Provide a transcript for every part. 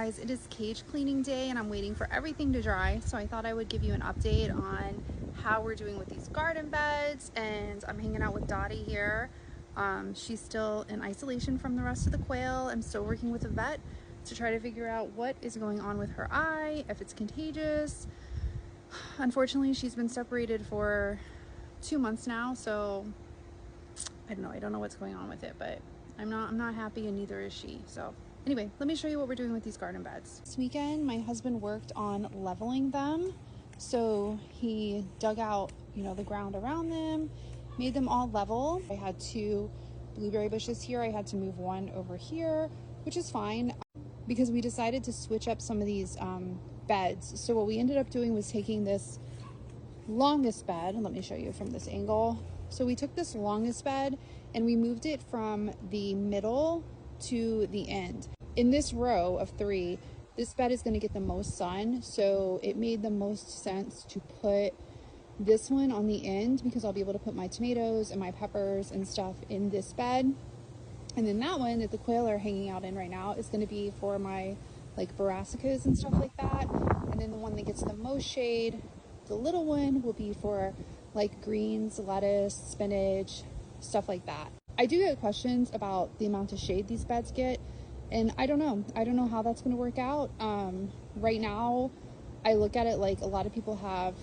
Guys, it is cage cleaning day and I'm waiting for everything to dry, so I thought I would give you an update on how we're doing with these garden beds. And I'm hanging out with Dottie here. She's still in isolation from the rest of the quail. I'm still working with a vet to try to figure out what is going on with her eye, if it's contagious. Unfortunately, she's been separated for 2 months now, so I don't know what's going on with it, but I'm not happy, and neither is she. So anyway, let me show you what we're doing with these garden beds. This weekend, my husband worked on leveling them. So he dug out, the ground around them, made them all level. I had 2 blueberry bushes here. I had to move one over here, which is fine because we decided to switch up some of these beds. So what we ended up doing was taking this longest bed, let me show you from this angle. So we took this longest bed and we moved it from the middle to the end. In this row of 3, this bed is going to get the most sun, so it made the most sense to put this one on the end because I'll be able to put my tomatoes and my peppers and stuff in this bed. And then that one that the quail are hanging out in right now is going to be for my brassicas and stuff like that. And then the one that gets the most shade, the little one, will be for greens, lettuce, spinach, stuff like that. I do get questions about the amount of shade these beds get, and I don't know how that's going to work out. Right now I look at it like a lot of people have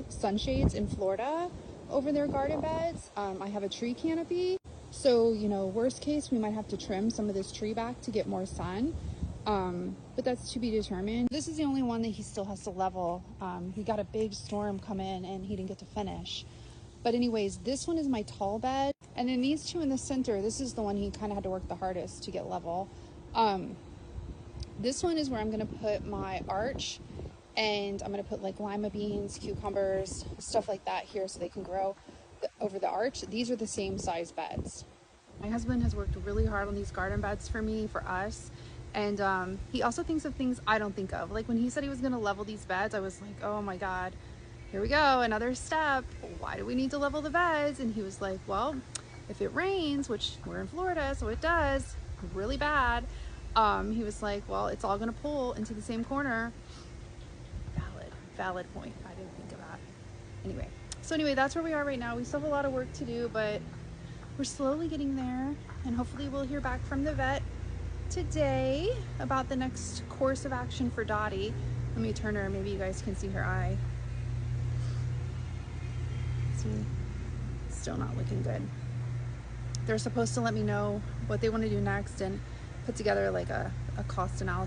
sunshades in Florida over their garden beds. I have a tree canopy, so worst case we might have to trim some of this tree back to get more sun, but that's to be determined. This is the only one that he still has to level. We got a big storm come in and he didn't get to finish. But anyways, this one is my tall bed, and then these 2 in the center, this is the one he kind of had to work the hardest to get level. This one is where I'm going to put my arch, and I'm going to put lima beans, cucumbers, stuff like that here so they can grow over the arch. These are the same size beds. My husband has worked really hard on these garden beds for me, for us, and he also thinks of things I don't think of. When he said he was going to level these beds, I was like, oh my God, here we go, another step. Why do we need to level the beds? And he was like, well, if it rains, which we're in Florida, so it does really bad, he was like, well, it's all gonna pull into the same corner. Valid point. I didn't think of that. Anyway, that's where we are right now. We still have a lot of work to do, but we're slowly getting there, and hopefully we'll hear back from the vet today about the next course of action for Dottie. Let me turn her, maybe you guys can see her eye. See, still not looking good. They're supposed to let me know what they want to do next and put together a cost analysis.